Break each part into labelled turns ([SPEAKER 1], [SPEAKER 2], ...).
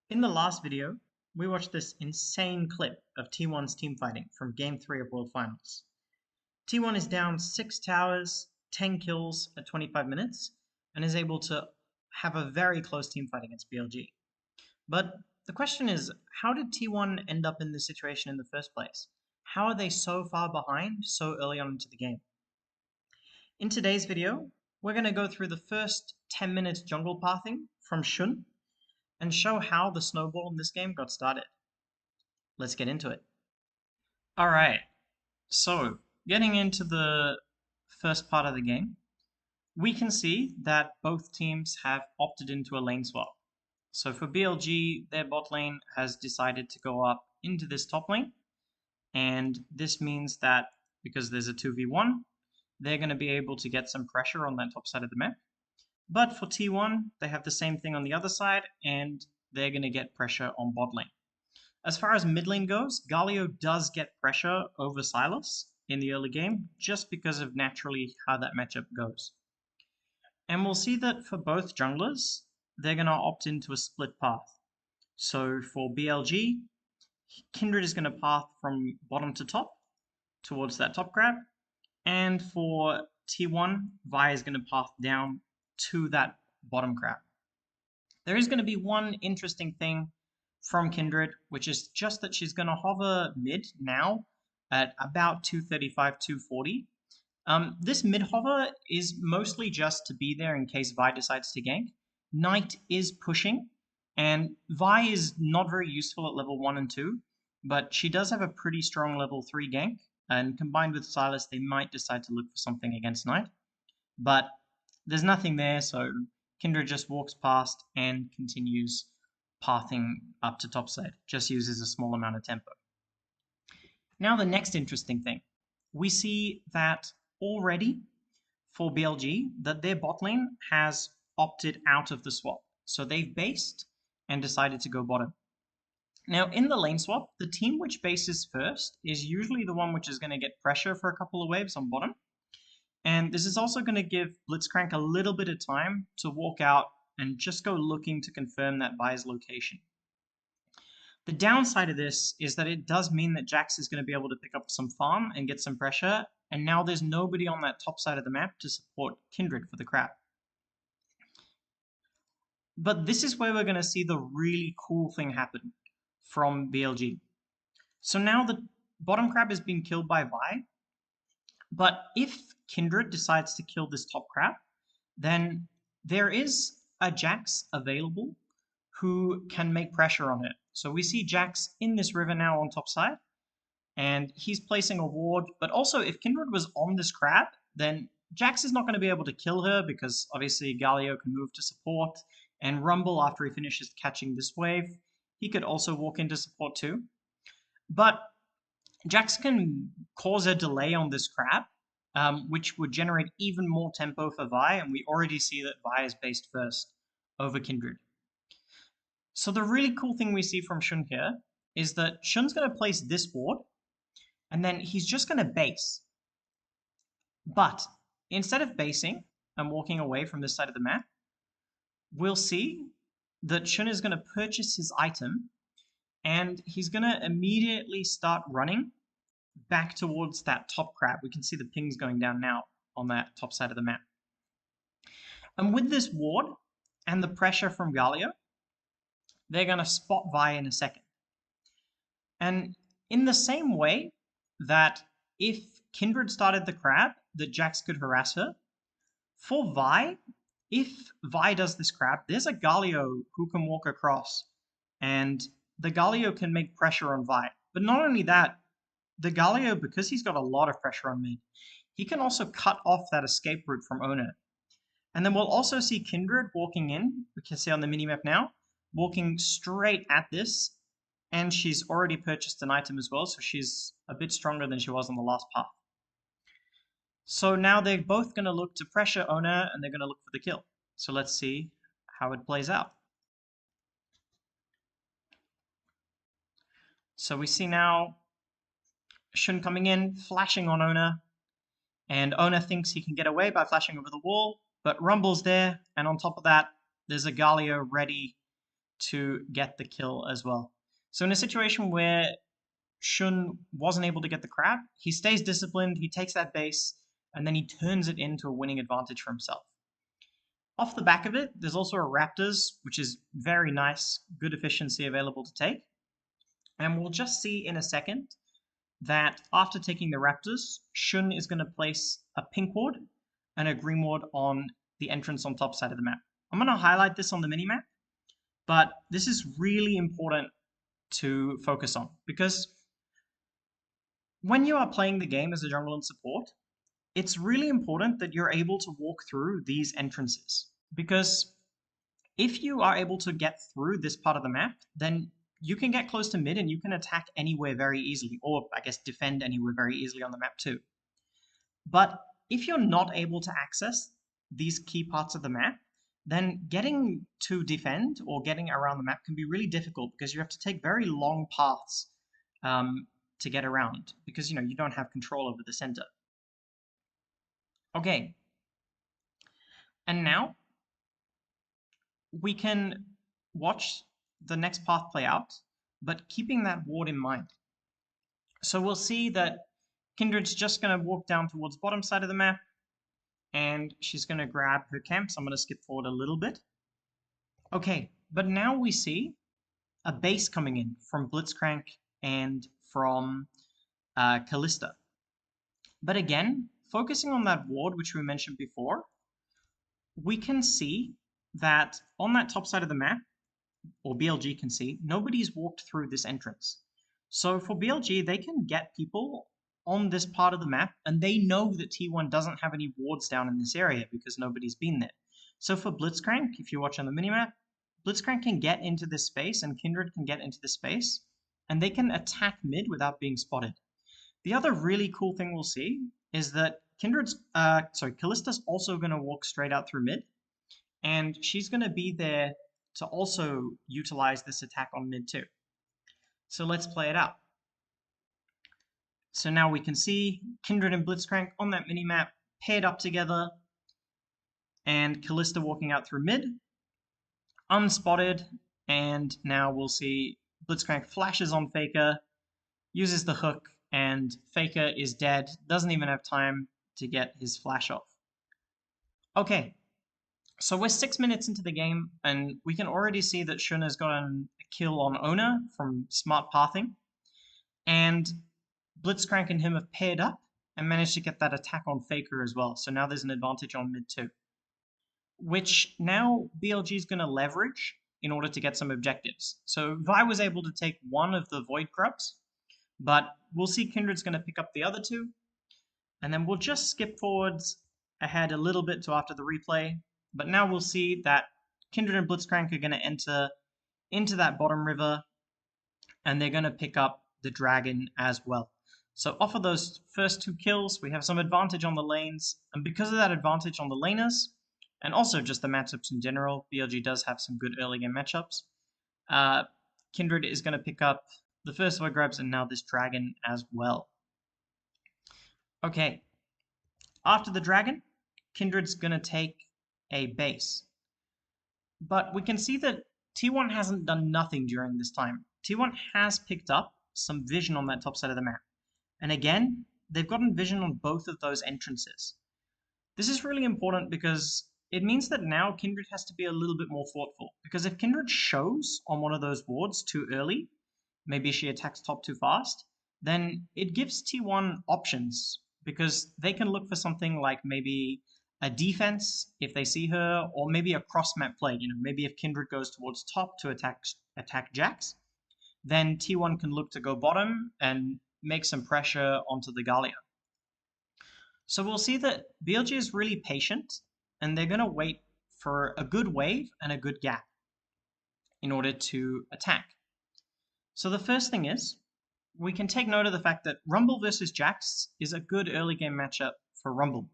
[SPEAKER 1] In the last video, we watched this insane clip of T1's teamfighting from Game 3 of World Finals. T1 is down 6 towers, 10 kills at 25 minutes, and is able to have a very close teamfight against BLG. But the question is, how did T1 end up in this situation in the first place? How are they so far behind so early on into the game? In today's video, we're going to go through the first 10 minutes jungle pathing from XUN and show how the snowball in this game got started. Let's get into it. Alright, so getting into the first part of the game, we can see that both teams have opted into a lane swap. So for BLG, their bot lane has decided to go up into this top lane, and this means that because there's a 2v1, they're going to be able to get some pressure on that top side of the map. But for T1, they have the same thing on the other side, and they're going to get pressure on bot lane. As far as mid lane goes, Galio does get pressure over Sylas in the early game, just because of naturally how that matchup goes. And we'll see that for both junglers, they're going to opt into a split path. So for BLG, Kindred is going to path from bottom to top towards that top grab. And for T1, Vi is going to path down to that bottom grab. There is going to be one interesting thing from Kindred, which is just that she's going to hover mid now at about 235, 240. This mid hover is mostly just to be there in case Vi decides to gank. Knight is pushing, and Vi is not very useful at level 1 and 2, but she does have a pretty strong level 3 gank, and combined with Sylas, they might decide to look for something against Knight. But there's nothing there, so Kindred just walks past and continues pathing up to topside, just uses a small amount of tempo. Now the next interesting thing, we see that already for BLG that their bot lane has opted out of the swap. So they've based and decided to go bottom. Now in the lane swap, the team which bases first is usually the one which is going to get pressure for a couple of waves on bottom. And this is also going to give Blitzcrank a little bit of time to walk out and just go looking to confirm that Vi's location. The downside of this is that it does mean that Jax is going to be able to pick up some farm and get some pressure, and now there's nobody on that top side of the map to support Kindred for the crab. But this is where we're going to see the really cool thing happen from BLG. So now the bottom crab has been killed by Vi, but if Kindred decides to kill this top crab, then there is a Jax available who can make pressure on it. So we see Jax in this river now on top side, and he's placing a ward, but also if Kindred was on this crab, then Jax is not going to be able to kill her because obviously Galio can move to support, and Rumble, after he finishes catching this wave, he could also walk into support too. But Jax can cause a delay on this crab, which would generate even more tempo for Vi, and we already see that Vi is based first over Kindred. So the really cool thing we see from XUN here is that XUN's going to place this ward, and then he's just going to base. But instead of basing and walking away from this side of the map, we'll see that XUN is going to purchase his item, and he's going to immediately start running back towards that top crab. We can see the pings going down now on that top side of the map. And with this ward and the pressure from Galio, they're going to spot Vi in a second. And in the same way that if Kindred started the crab, that Jax could harass her, for Vi, if Vi does this crab, there's a Galio who can walk across, and the Galio can make pressure on Vi. But not only that, the Galio, because he's got a lot of pressure on mid, he can also cut off that escape route from Ona. And then we'll also see Kindred walking in, we can see on the minimap now, walking straight at this, and she's already purchased an item as well, so she's a bit stronger than she was on the last path. So now they're both going to look to pressure Ona, and they're going to look for the kill. So let's see how it plays out. So we see now XUN coming in, flashing on Ona, and Ona thinks he can get away by flashing over the wall, but Rumble's there, and on top of that, there's a Galio ready to get the kill as well. So in a situation where XUN wasn't able to get the crab, he stays disciplined, he takes that base, and then he turns it into a winning advantage for himself. Off the back of it, there's also a Raptors, which is very nice, good efficiency available to take. And we'll just see in a second that after taking the Raptors, XUN is going to place a pink ward and a green ward on the entrance on top side of the map. I'm going to highlight this on the minimap, but this is really important to focus on because when you are playing the game as a jungle and support, it's really important that you're able to walk through these entrances, because if you are able to get through this part of the map, then you can get close to mid and you can attack anywhere very easily, or I guess defend anywhere very easily on the map too. But if you're not able to access these key parts of the map, then getting to defend or getting around the map can be really difficult because you have to take very long paths to get around, because you don't have control over the center. Okay, and now we can watch the next path play out, but keeping that ward in mind. So we'll see that Kindred's just going to walk down towards the bottom side of the map, and she's going to grab her camp, so I'm going to skip forward a little bit. Okay, but now we see a base coming in from Blitzcrank and from Kalista. But again, focusing on that ward, which we mentioned before, we can see that on that top side of the map, or BLG can see, nobody's walked through this entrance. So for BLG, they can get people on this part of the map, and they know that T1 doesn't have any wards down in this area because nobody's been there. So for Blitzcrank, if you watch on the minimap, Blitzcrank can get into this space and Kindred can get into this space, and they can attack mid without being spotted. The other really cool thing we'll see is that Kalista's also going to walk straight out through mid, and she's going to be there to also utilize this attack on mid too. So let's play it out. So now we can see Kindred and Blitzcrank on that minimap paired up together, and Kalista walking out through mid, unspotted, and now we'll see Blitzcrank flashes on Faker, uses the hook, and Faker is dead, doesn't even have time to get his flash off. Okay, so we're 6 minutes into the game, and we can already see that XUN has gotten a kill on Ona from smart pathing, and Blitzcrank and him have paired up and managed to get that attack on Faker as well. So now there's an advantage on mid too, which now BLG is going to leverage in order to get some objectives. So Vi was able to take one of the Void Grubs, but we'll see Kindred's going to pick up the other two, and then we'll just skip forwards ahead a little bit to after the replay. But now we'll see that Kindred and Blitzcrank are going to enter into that bottom river, and they're going to pick up the dragon as well. So off of those first two kills, we have some advantage on the lanes, and because of that advantage on the laners, and also just the matchups in general, BLG does have some good early game matchups. Kindred is going to pick up the first Void Grubs and now this dragon as well. Okay, after the dragon, Kindred's going to take a base. But we can see that T1 hasn't done nothing during this time. T1 has picked up some vision on that top side of the map. And again, they've gotten vision on both of those entrances. This is really important because it means that now Kindred has to be a little bit more thoughtful. Because if Kindred shows on one of those wards too early, maybe she attacks top too fast, then it gives T1 options. Because they can look for something like maybe a defense if they see her, or maybe a cross-map play. Maybe if Kindred goes towards top to attack Jax, then T1 can look to go bottom and make some pressure onto the Galio. So we'll see that BLG is really patient, and they're going to wait for a good wave and a good gap in order to attack. So the first thing is, we can take note of the fact that Rumble versus Jax is a good early game matchup for Rumble.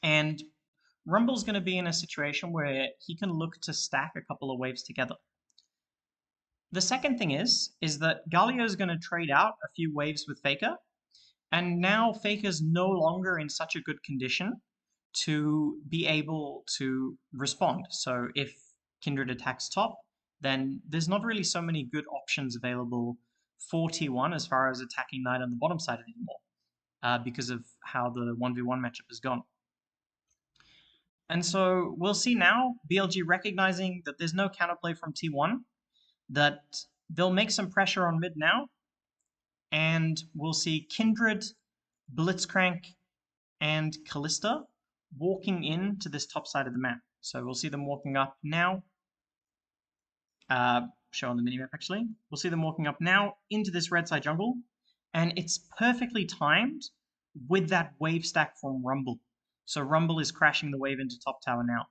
[SPEAKER 1] And Rumble's going to be in a situation where he can look to stack a couple of waves together. The second thing is that Galio is going to trade out a few waves with Faker, and now Faker's no longer in such a good condition to be able to respond. So if Kindred attacks top, then there's not really so many good options available for T1 as far as attacking knight on the bottom side anymore, because of how the 1v1 matchup has gone. And so we'll see now, BLG recognizing that there's no counterplay from T1, that they'll make some pressure on mid now, and we'll see Kindred, Blitzcrank, and Callista walking into this top side of the map. So we'll see them walking up now. Show on the minimap actually. We'll see them walking up now into this red side jungle, and it's perfectly timed with that wave stack from Rumble. So Rumble is crashing the wave into top tower now.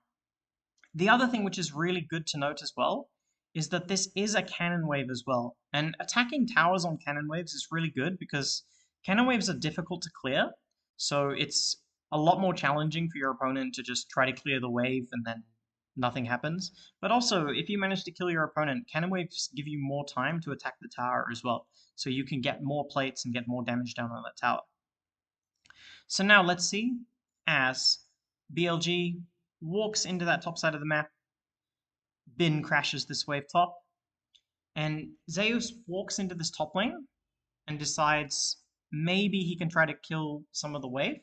[SPEAKER 1] The other thing which is really good to note as well is that this is a cannon wave as well. And attacking towers on cannon waves is really good because cannon waves are difficult to clear. So it's a lot more challenging for your opponent to just try to clear the wave and then nothing happens. But also, if you manage to kill your opponent, cannon waves give you more time to attack the tower as well. So you can get more plates and get more damage down on that tower. So now let's see as BLG walks into that top side of the map. Bin crashes this wave top, and Zeus walks into this top lane and decides maybe he can try to kill some of the wave.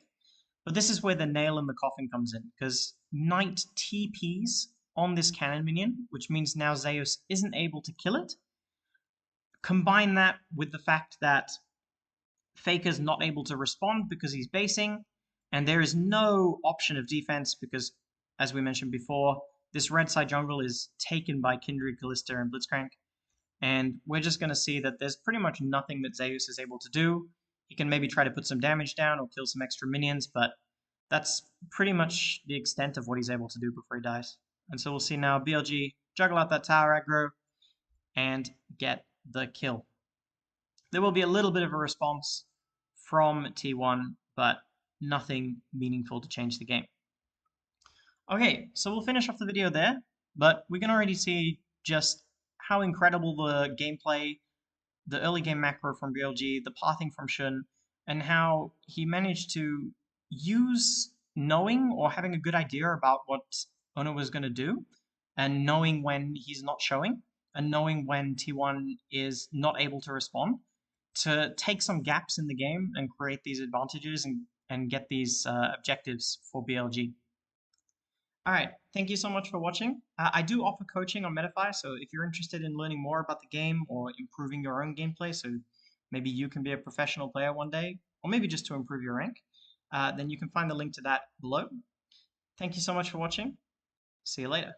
[SPEAKER 1] But this is where the nail in the coffin comes in, because Knight TPs on this cannon minion, which means now Zeus isn't able to kill it. Combine that with the fact that Faker's not able to respond because he's basing, and there is no option of defense because, as we mentioned before, this red side jungle is taken by Kindred, Callista, and Blitzcrank. And we're just going to see that there's pretty much nothing that Zeus is able to do. He can maybe try to put some damage down or kill some extra minions, but that's pretty much the extent of what he's able to do before he dies. And so we'll see now BLG juggle out that tower aggro and get the kill. There will be a little bit of a response from T1, but nothing meaningful to change the game. Okay, so we'll finish off the video there, but we can already see just how incredible the gameplay, the early game macro from BLG, the pathing from XUN, and how he managed to use knowing or having a good idea about what Ono was going to do, and knowing when he's not showing, and knowing when T1 is not able to respond, to take some gaps in the game and create these advantages and get these objectives for BLG. All right, thank you so much for watching. I do offer coaching on Metafy, so if you're interested in learning more about the game or improving your own gameplay, so maybe you can be a professional player one day, or maybe just to improve your rank, then you can find the link to that below. Thank you so much for watching. See you later.